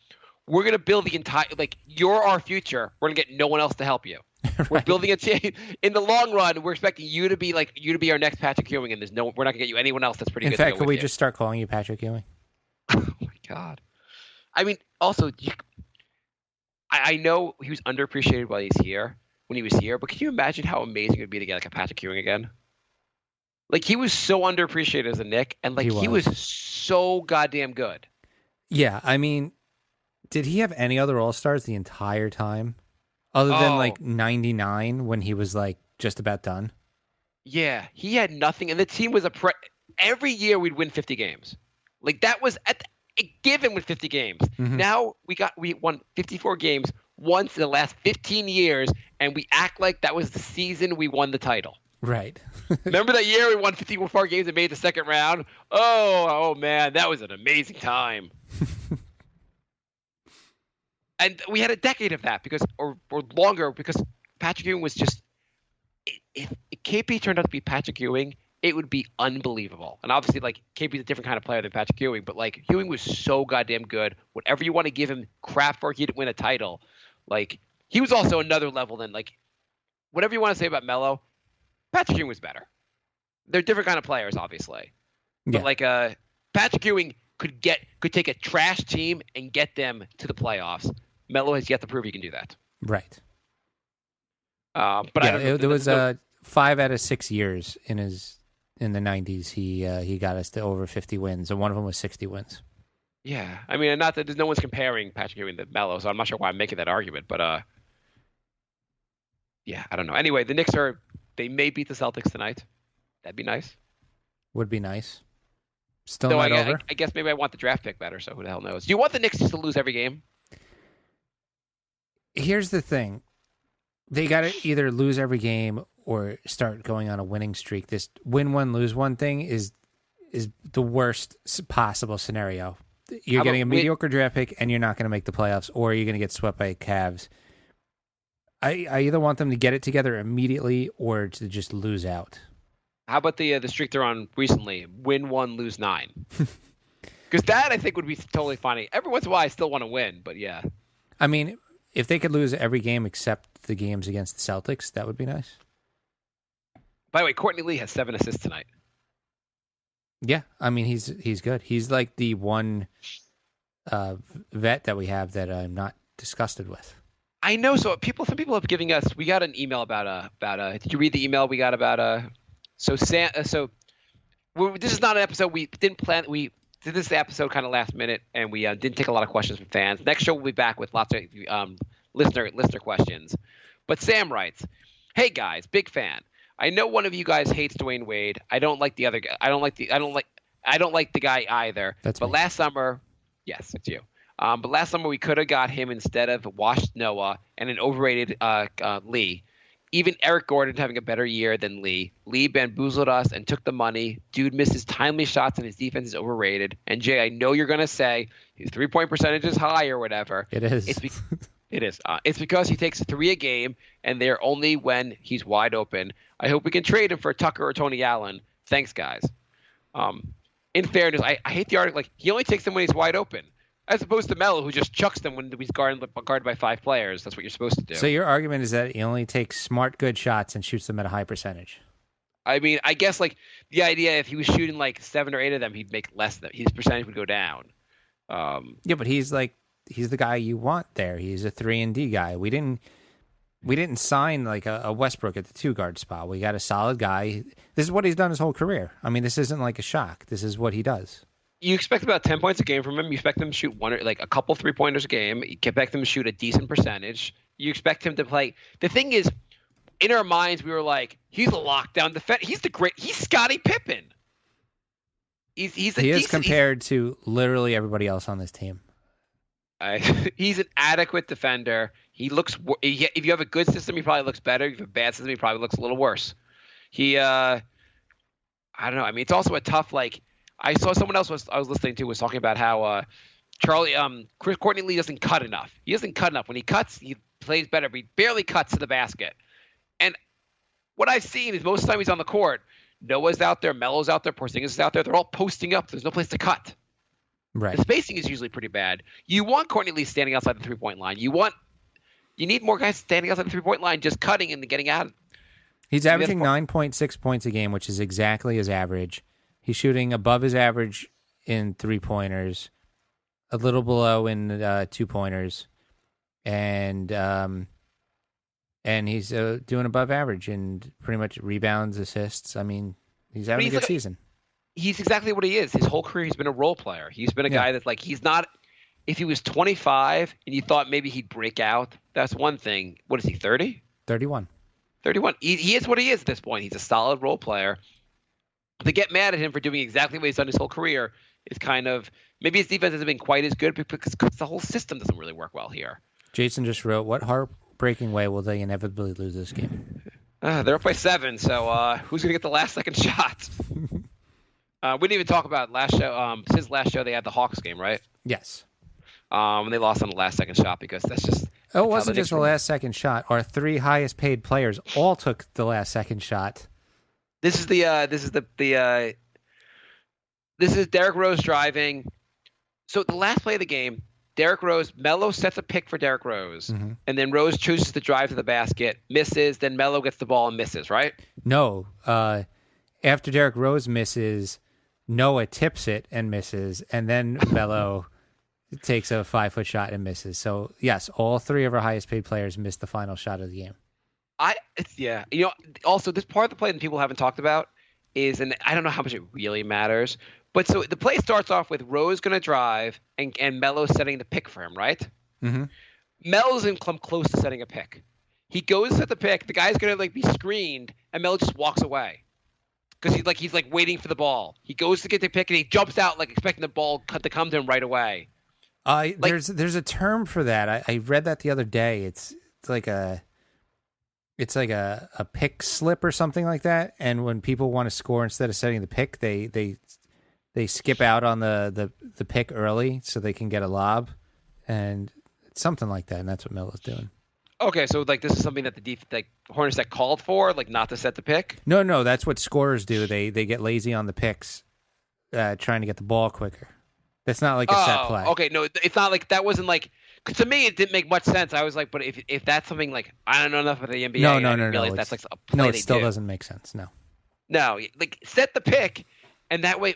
We're gonna build the entire like you're our future. We're gonna get no one else to help you. Right. We're building a team in the long run. We're expecting you to be our next Patrick Ewing, and we're not gonna get you anyone else that's pretty In good. fact, could we just start calling you Patrick Ewing? Oh my God. I mean, also, I know he was underappreciated when he was here, but can you imagine how amazing it would be to get like a Patrick Ewing again? Like he was so underappreciated as a Knick, and like he was so goddamn good. Yeah, I mean, did he have any other All-Stars the entire time? Other than like 99 when he was like just about done? Yeah, he had nothing, and the team was every year we'd win 50 games. Like that was a given with 50 games. Mm-hmm. Now we won 54 games once in the last 15 years, and we act like that was the season we won the title. Right. Remember that year we won 54 games and made the second round? Oh man, that was an amazing time. And we had a decade of that or longer because Patrick Ewing was just if KP turned out to be Patrick Ewing, it would be unbelievable. And obviously, like KP's a different kind of player than Patrick Ewing, but like Ewing was so goddamn good. Whatever you want to give him crap for, he didn't win a title. Like he was also another level than like whatever you want to say about Melo. Patrick Ewing was better. They're different kind of players, obviously. But Yeah. like Patrick Ewing could take a trash team and get them to the playoffs. Melo has yet to prove he can do that. Right. But yeah, I don't know. there was 5 out of 6 years in the 90s. He got us to over 50 wins, and one of them was 60 wins. Yeah, I mean, not that there's no one's comparing Patrick Ewing to Melo, so I'm not sure why I'm making that argument. But yeah, I don't know. Anyway, the Knicks they may beat the Celtics tonight. That'd be nice. Would be nice. Still Though not over. I guess maybe I want the draft pick better. So who the hell knows? Do you want the Knicks just to lose every game? Here's the thing. They got to either lose every game or start going on a winning streak. This win one, lose one thing is the worst possible scenario. You're getting a mediocre draft pick and you're not going to make the playoffs, or you're going to get swept by Cavs. I either want them to get it together immediately or to just lose out. How about the streak they're on recently? Win 1, lose 9. Because that I think would be totally funny. Every once in a while, I still want to win, but yeah. I mean, if they could lose every game except the games against the Celtics, that would be nice. By the way, Courtney Lee has 7 assists tonight. Yeah, I mean he's good. He's like the one vet that we have that I'm not disgusted with. I know. So some people have giving us. We got an email about. Did you read the email we got about? This is not an episode we didn't plan. We did this episode kind of last minute, and we didn't take a lot of questions from fans. Next show we'll be back with lots of listener questions. But Sam writes, "Hey guys, big fan. I know one of you guys hates Dwayne Wade. I don't like the other guy. I don't like the guy either. That's but me. last summer, yes, it's you. But last summer we could have got him instead of washed Noah and an overrated Lee. Even Eric Gordon having a better year than Lee. Lee bamboozled us and took the money. Dude misses timely shots and his defense is overrated. And Jay, I know you're going to say his 3-point percentage is high or whatever. It is. It is. It's because he takes 3 a game, and they're only when he's wide open. I hope we can trade him for Tucker or Tony Allen. Thanks, guys. In fairness, I hate the article. Like, he only takes them when he's wide open, as opposed to Melo, who just chucks them when he's guarded by 5 players. That's what you're supposed to do. So your argument is that he only takes smart, good shots and shoots them at a high percentage. I mean, I guess like the idea, if he was shooting like 7 or 8 of them, he'd make less than his percentage would go down. Yeah, but he's the guy you want there. He's a 3-and-D guy. We didn't sign like a Westbrook at the 2-guard spot. We got a solid guy. This is what he's done his whole career. I mean, this isn't like a shock. This is what he does. You expect about 10 points a game from him. You expect him to shoot a couple 3-pointers a game. You expect him to shoot a decent percentage. You expect him to play. The thing is, in our minds, we were like, he's a lockdown defender. He's Scottie Pippen. He is compared to literally everybody else on this team. He's an adequate defender. If you have a good system, he probably looks better. If you have a bad system, he probably looks a little worse. I don't know. I mean, it's also a tough, like, I saw someone else I was listening to was talking about how Courtney Lee doesn't cut enough. He doesn't cut enough. When he cuts, he plays better, but he barely cuts to the basket. And what I've seen is most of the time he's on the court, Noah's out there, Melo's out there, Porzingis is out there. They're all posting up. There's no place to cut. Right. The spacing is usually pretty bad. You want Courtney Lee standing outside the 3-point line. You need more guys standing outside the 3-point line, just cutting and getting out. He's averaging 9.6 points a game, which is exactly his average. He's shooting above his average in 3-pointers, a little below in 2-pointers, and he's doing above average in pretty much rebounds, assists. I mean, he's having a good season. He's exactly what he is. His whole career, he's been a role player. He's been a guy that's like, he's not. If he was 25 and you thought maybe he'd break out, that's one thing. What is he, 30? 31. 31. He is what he is at this point. He's a solid role player. To get mad at him for doing exactly what he's done his whole career is kind of, maybe his defense hasn't been quite as good because the whole system doesn't really work well here. Jason just wrote, what heartbreaking way will they inevitably lose this game? They're up by 7, so who's going to get the last second shot? We didn't even talk about last show. Since last show, they had the Hawks game, right? Yes. And they lost on the last second shot because that's just. Oh, it wasn't just the last second shot. Our 3 highest paid players all took the last second shot. This is Derrick Rose driving. So the last play of the game, Melo sets a pick for Derrick Rose, and then Rose chooses to drive to the basket, misses, then Melo gets the ball and misses, right? No. After Derrick Rose misses, Noah tips it and misses, and then Melo takes a 5-foot shot and misses. So, yes, all 3 of our highest paid players missed the final shot of the game. Also, this part of the play that people haven't talked about is, and I don't know how much it really matters, but so the play starts off with Rose going to drive and Melo setting the pick for him, right? Mm-hmm. Melo's in close to setting a pick. He goes to set the pick. The guy's going to be screened, and Melo just walks away because he's waiting for the ball. He goes to get the pick, and he jumps out expecting the ball to come to him right away. There's a term for that. I read that the other day. It's like a pick slip or something like that. And when people want to score instead of setting the pick, they skip out on the pick early so they can get a lob, and it's something like that. And that's what Melo's doing. Okay, so this is something that the Hornets that called for, not to set the pick. No, that's what scorers do. They get lazy on the picks, trying to get the ball quicker. That's not like a set play. Okay, no, it's not like that. Wasn't like, to me it didn't make much sense. I was like, but if that's something I don't know enough about the NBA. No. That's a play it still doesn't make sense. No, set the pick, and that way,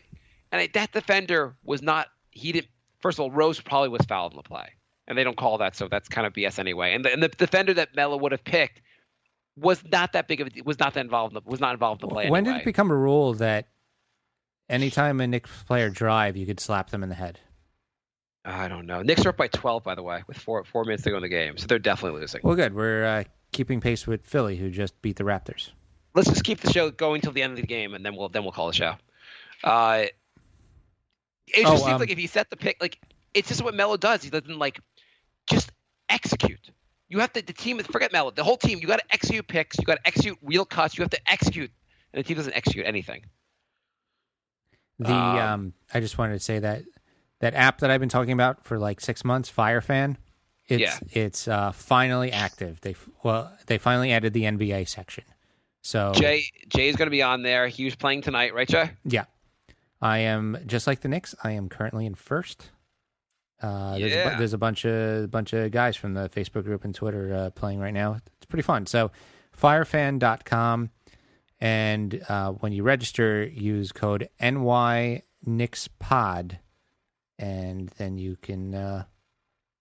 and that defender was not. He didn't. First of all, Rose probably was fouled in the play. and they don't call that, so that's kind of BS anyway. And the defender that Melo would have picked was not that big of was not involved in the play. When anyway. did it become a rule that anytime a Knicks player drive, you could slap them in the head? I don't know. Knicks are up by 12, by the way, with 4 minutes to go in the game, so they're definitely losing. Well, good. We're keeping pace with Philly, who just beat the Raptors. Let's just keep the show going till the end of the game, and then we'll call the show. It just seems like if you set the pick, like it's just what Melo does. He doesn't just execute. You have to the team. Forget Melo. The whole team. You got to execute picks. You got to execute real cuts. You have to execute, and the team doesn't execute anything. I just wanted to say that app that I've been talking about for like 6 months, FireFan, it's finally active. They finally added the NBA section. So Jay's going to be on there. He was playing tonight, right, Jay? Yeah, I am just like the Knicks. I am currently in first. There's a bunch of guys from the Facebook group and Twitter playing right now. It's pretty fun. So firefan.com, and when you register, use code NYKnicksPod, and then you can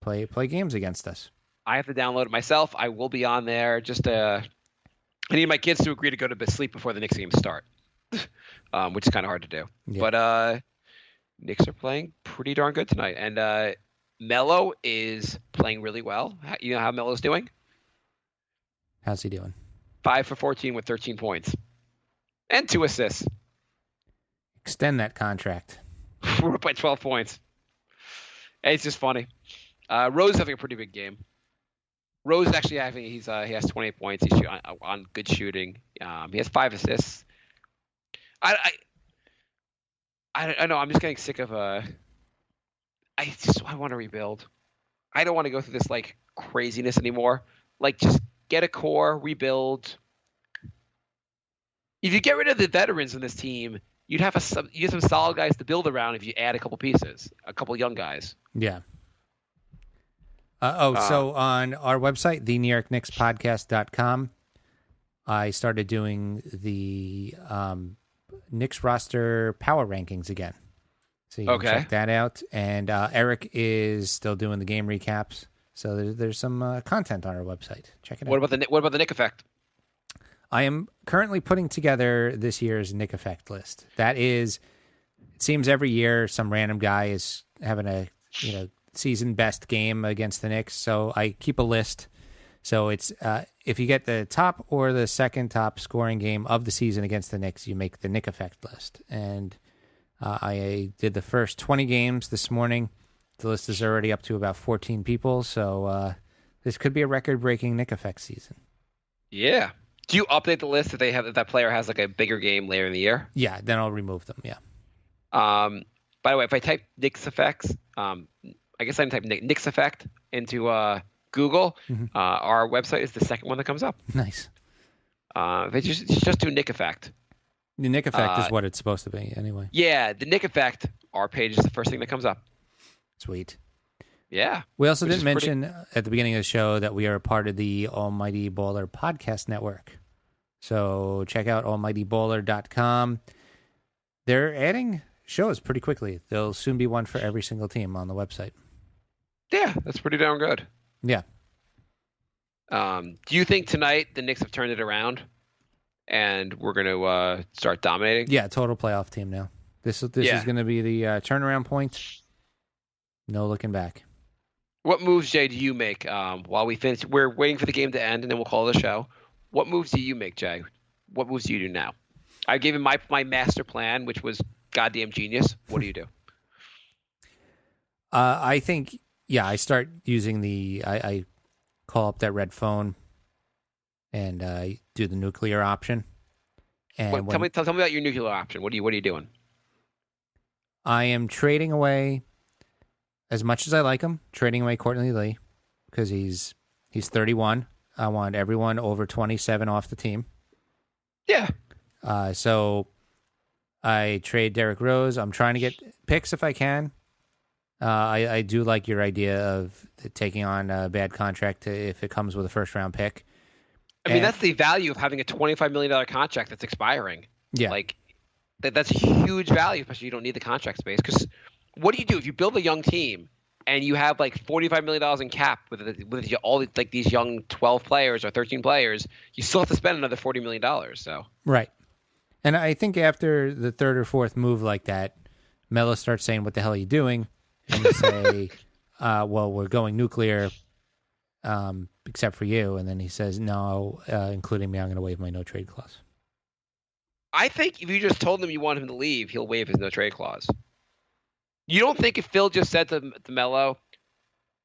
play games against us. I have to download it myself. I will be on there. I need my kids to agree to go to sleep before the Knicks games start, which is kind of hard to do. Yeah. But Knicks are playing pretty darn good tonight, and Melo is playing really well. You know how Melo's doing? How's he doing? 5 for 14 with 13 points and 2 assists. Extend that contract. We're up by 12 points. It's just funny. Rose is having a pretty big game. Rose is actually he has 28 points. He's on good shooting. He has 5 assists. I know. I'm just getting sick of I want to rebuild. I don't want to go through this craziness anymore. Just get a core, rebuild. If you get rid of the veterans in this team, you'd have some solid guys to build around. If you add a couple pieces, a couple young guys. Yeah. So on our website, the NewYorkKnicksPodcast.com, I started doing the Knicks roster power rankings again. So you can check that out. And Eric is still doing the game recaps. So there's some content on our website. Check it out. What about the Knick Effect? I am currently putting together this year's Knick Effect list. That is, it seems every year some random guy is having a season best game against the Knicks. So I keep a list. So it's if you get the top or the second top scoring game of the season against the Knicks, you make the Knick Effect list. And I did the first 20 games this morning. The list is already up to about 14 people. So this could be a record-breaking Knick Effect season. Yeah. Do you update the list if that player has a bigger game later in the year? Yeah, then I'll remove them. Yeah. By the way, if I type Knicks Effects, I guess I can type Knicks Effect into Google. Mm-hmm. Our website is the second one that comes up. Nice. If I just do Knick Effect. The Knick Effect is what it's supposed to be, anyway. Yeah, the Knick Effect. Our page is the first thing that comes up. Sweet. Yeah. We also didn't mention at the beginning of the show that we are a part of the Almighty Baller Podcast Network. So check out almightyballer.com. They're adding shows pretty quickly. There'll soon be one for every single team on the website. Yeah, that's pretty darn good. Yeah. Do you think tonight the Knicks have turned it around and we're going to start dominating? Yeah, total playoff team now. This is going to be the turnaround point. No looking back. What moves, Jay, do you make while we finish? We're waiting for the game to end, and then we'll call the show. What moves do you make, Jay? What moves do you do now? I gave him my master plan, which was goddamn genius. What do you do? I think, I start using I call up that red phone and I do the nuclear option. And tell me about your nuclear option. What are you doing? I am trading away, as much as I like him, trading away Courtney Lee because he's 31. I want everyone over 27 off the team. Yeah. So I trade Derrick Rose. I'm trying to get picks if I can. I do like your idea of taking on a bad contract if it comes with a first-round pick. I mean, that's the value of having a $25 million contract that's expiring. Yeah. That's a huge value, especially you don't need the contract space. Because what do you do if you build a young team and you have like $45 million in cap with all like these young 12 players or 13 players, you still have to spend another $40 million. So Right. And I think after the third or fourth move like that, Melo starts saying, "What the hell are you doing?" And you say, "Well, we're going nuclear, except for you." And then he says, "No, including me, I'm going to waive my no trade clause." I think if you just told him you want him to leave, he'll waive his no trade clause. You don't think if Phil just said to Melo,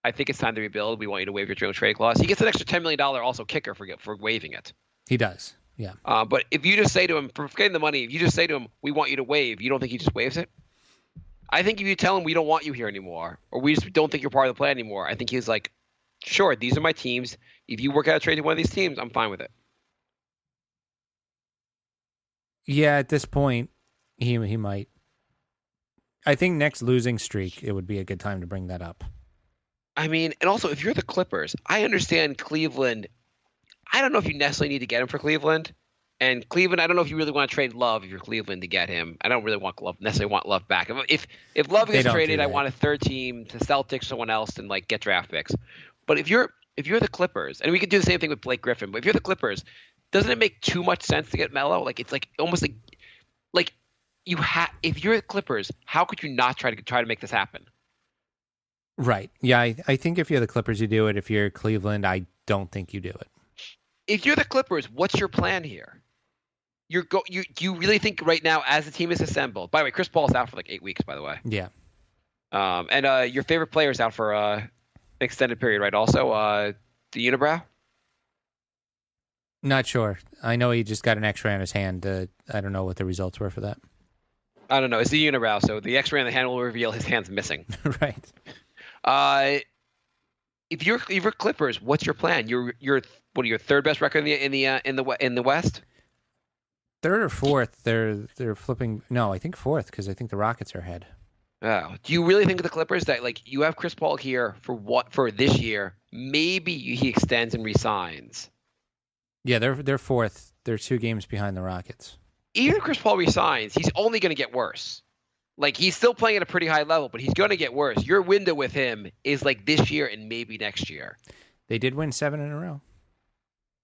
"I think it's time to rebuild. We want you to waive your no trade clause," he gets an extra $10 million also kicker for waiving it. He does, yeah. But if you just say to him, for getting the money, if you just say to him, "We want you to waive," you don't think he just waives it? I think if you tell him we don't want you here anymore, or we just don't think you're part of the plan anymore, I think he's like, "Sure, these are my teams. If you work out a trade to one of these teams, I'm fine with it." Yeah, at this point, he might. I think next losing streak, it would be a good time to bring that up. I mean, and also if you're the Clippers, I understand Cleveland. I don't know if you necessarily need to get him for Cleveland. And Cleveland, I don't know if you really want to trade Love if you're Cleveland to get him. I don't really necessarily want Love back. If Love gets traded, I want a third team to Celtics, someone else, and like get draft picks. But if you're the Clippers, and we could do the same thing with Blake Griffin, but if you're the Clippers, doesn't it make too much sense to get Melo? Like it's like almost like you if you're the Clippers, how could you not try to make this happen? Right. Yeah, I think if you're the Clippers, you do it. If you're Cleveland, I don't think you do it. If you're the Clippers, what's your plan here? Do you really think right now, as the team is assembled? By the way, Chris Paul's out for like 8 weeks. By the way, yeah. And your favorite player is out for an extended period, right? Also, the unibrow. Not sure. I know he just got an X-ray on his hand. I don't know what the results were for that. I don't know. It's the unibrow, so the X-ray on the hand will reveal his hand's missing. Right. If you're Clippers, what's your plan? You're what are your third best record in the West? Third or fourth, they're flipping. No, I think fourth because I think the Rockets are ahead. Oh, do you really think of the Clippers that like you have Chris Paul here for this year? Maybe he extends and resigns. Yeah, they're fourth. They're 2 games behind the Rockets. Even if Chris Paul resigns, he's only going to get worse. Like he's still playing at a pretty high level, but he's going to get worse. Your window with him is like this year and maybe next year. They did win 7 in a row.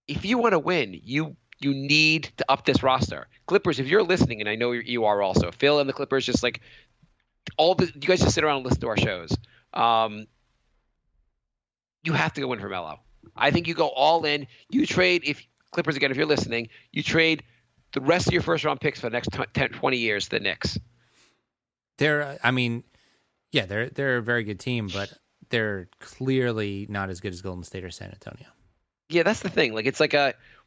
If you want to win, you need to up this roster. Clippers, if you're listening, and I know you are also, Phil and the Clippers, just like you guys just sit around and listen to our shows. You have to go in for Melo. I think you go all in. You trade, if Clippers, again, if you're listening, you trade the rest of your first round picks for the next 10, 20 years to the Knicks. They're a very good team, but they're clearly not as good as Golden State or San Antonio. Yeah, that's the thing. Like, it's like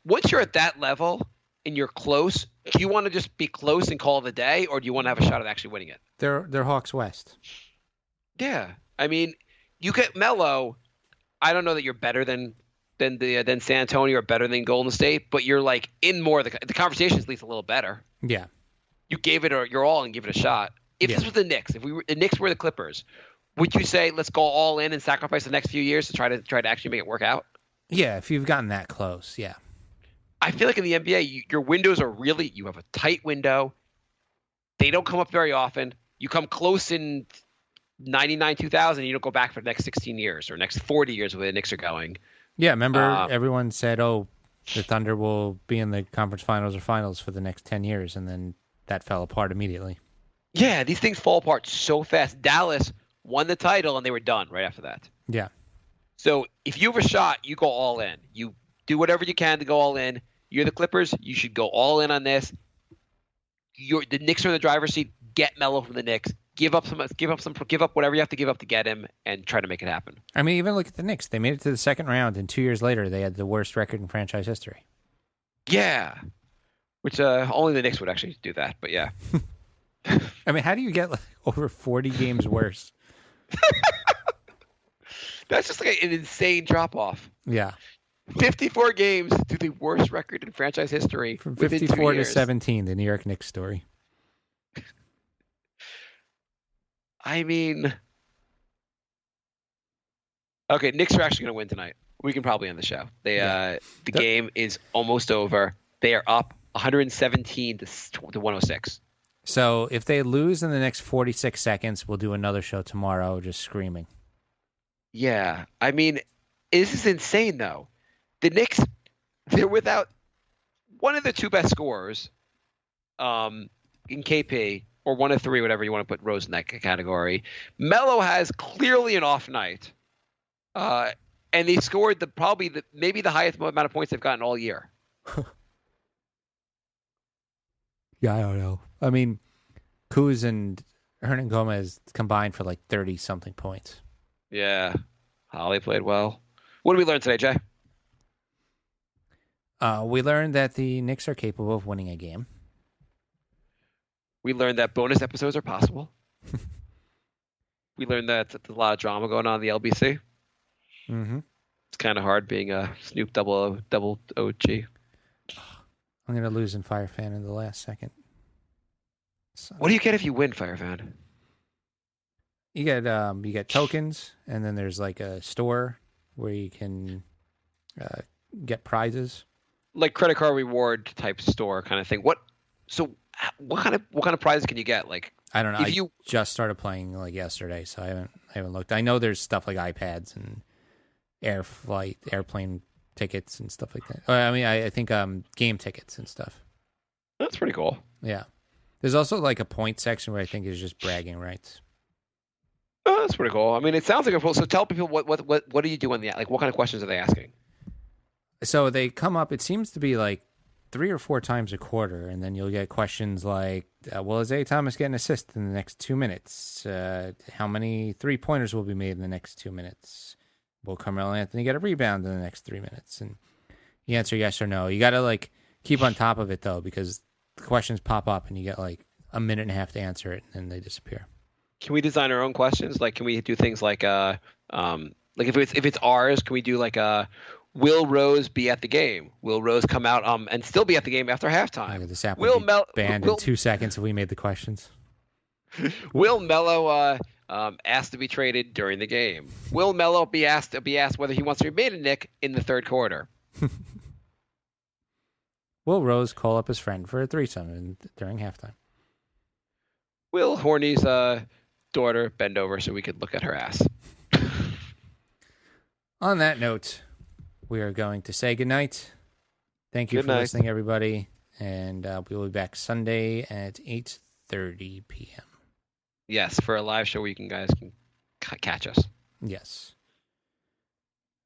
once you're at that level and you're close, do you want to just be close and call it a day, or do you want to have a shot at actually winning it? They're Hawks West. Yeah, I mean, you get Melo. I don't know that you're better than San Antonio or better than Golden State, but you're like in more. The conversation is at least a little better. Yeah, you gave it your all and give it a shot. If this was the Knicks, if the Knicks were the Clippers, would you say let's go all in and sacrifice the next few years to try to actually make it work out? Yeah, if you've gotten that close, yeah. I feel like in the NBA, your windows are you have a tight window. They don't come up very often. You come close in 99, 2000, you don't go back for the next 16 years or next 40 years where the Knicks are going. Yeah, remember everyone said, oh, the Thunder will be in the conference finals or finals for the next 10 years, and then that fell apart immediately. Yeah, these things fall apart so fast. Dallas won the title, and they were done right after that. Yeah. So if you have a shot, you go all in. You do whatever you can to go all in. You're the Clippers. You should go all in on this. The Knicks are in the driver's seat. Get Melo from the Knicks. Give up whatever you have to give up to get him, and try to make it happen. I mean, even look at the Knicks. They made it to the second round, and 2 years later, they had the worst record in franchise history. Yeah, which only the Knicks would actually do that. But yeah. I mean, how do you get like over 40 games worse? That's just like an insane drop-off. Yeah. 54 games to the worst record in franchise history. From 54 to 17, the New York Knicks story. I mean, okay, Knicks are actually going to win tonight. We can probably end the show. The game is almost over. They are up 117 to 106. So if they lose in the next 46 seconds, we'll do another show tomorrow just screaming. Yeah. I mean, this is insane, though. The Knicks, they're without one of the two best scorers in KP, or one of three, whatever you want to put Rose in that category. Melo has clearly an off night. And they scored maybe the highest amount of points they've gotten all year. Yeah, I don't know. I mean, Kuz and Hernan Gomez combined for like 30-something points. Yeah. Holly played well. What did we learn today, Jay? We learned that the Knicks are capable of winning a game. We learned that bonus episodes are possible. We learned that there's a lot of drama going on in the LBC. Mm-hmm. It's kind of hard being a Snoop double OG. I'm going to lose in Fire Fan in the last second. So, What do you get if you win, Firefan? you get tokens, and then there's like a store where you can get prizes. Like credit card reward type store kind of thing. What kind of prizes can you get? Like, I don't know. if I just started playing like yesterday, so I haven't looked. I know there's stuff like iPads and airplane tickets and stuff like that. I mean, I think game tickets and stuff. That's pretty cool. Yeah. There's also like a point section where I think is just bragging rights. Oh, that's pretty cool. I mean, it sounds like a cool. So tell people what do you do in the like? What kind of questions are they asking? So they come up. It seems to be like 3 or 4 times a quarter, and then you'll get questions like, "Will Isaiah Thomas get an assist in the next 2 minutes? How many 3-pointers will be made in the next 2 minutes? Will Carmelo Anthony get a rebound in the next 3 minutes?" And you answer yes or no. You got to like keep on top of it though, because the questions pop up and you get like a minute and a half to answer it, and then they disappear. Can we design our own questions? Like, can we do things like if it's ours, can we do like will Rose be at the game? Will Rose come out and still be at the game after halftime? This app would be banned in 2 seconds if we made the questions. Will Melo asked to be traded during the game? Will Melo be asked whether he wants to remain a Knick in the third quarter? Will Rose call up his friend for a threesome during halftime? Will Horny's daughter bend over so we could look at her ass? On that note, we are going to say goodnight. Thank you for listening, everybody. And we'll be back Sunday at 8:30 p.m. Yes, for a live show where you guys can catch us. Yes.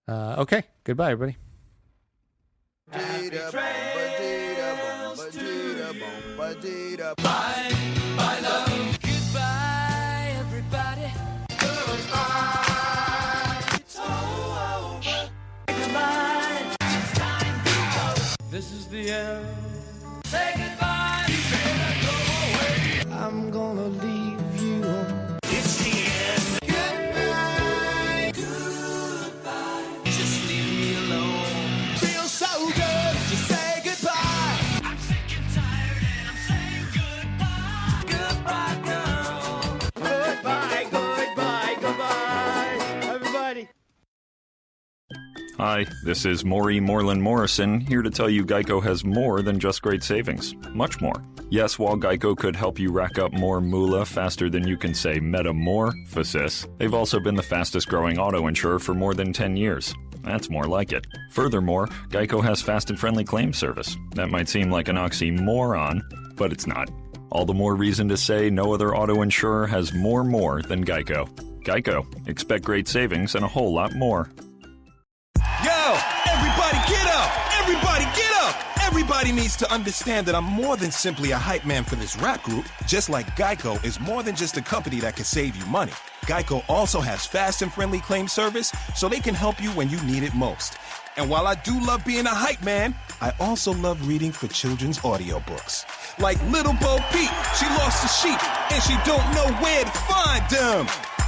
Okay. Goodbye, everybody. Bye, love. Goodbye, everybody. Goodbye. It's all over. Goodbye. It's time to go. This is the end. Say goodbye. You better go away. I'm gonna leave you. It's the end. Goodbye. Goodbye. Just leave me alone. Feels so good to say goodbye. I'm sick and tired and I'm saying goodbye. Goodbye, girl. Goodbye, goodbye, goodbye, everybody. Hi, this is Maury Moreland Morrison, here to tell you Geico has more than just great savings. Much more. Yes, while Geico could help you rack up more moolah faster than you can say metamorphosis, they've also been the fastest growing auto insurer for more than 10 years. That's more like it. Furthermore, Geico has fast and friendly claim service. That might seem like an oxymoron, but it's not. All the more reason to say no other auto insurer has more than Geico. Geico. Expect great savings and a whole lot more. Yo, everybody get up! Everybody get up! Everybody needs to understand that I'm more than simply a hype man for this rap group, just like Geico is more than just a company that can save you money. Geico also has fast and friendly claim service, so they can help you when you need it most. And while I do love being a hype man, I also love reading for children's audiobooks. Like Little Bo Peep, she lost a sheep, and she don't know where to find them.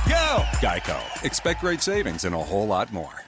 Yo! Geico. Expect great savings and a whole lot more.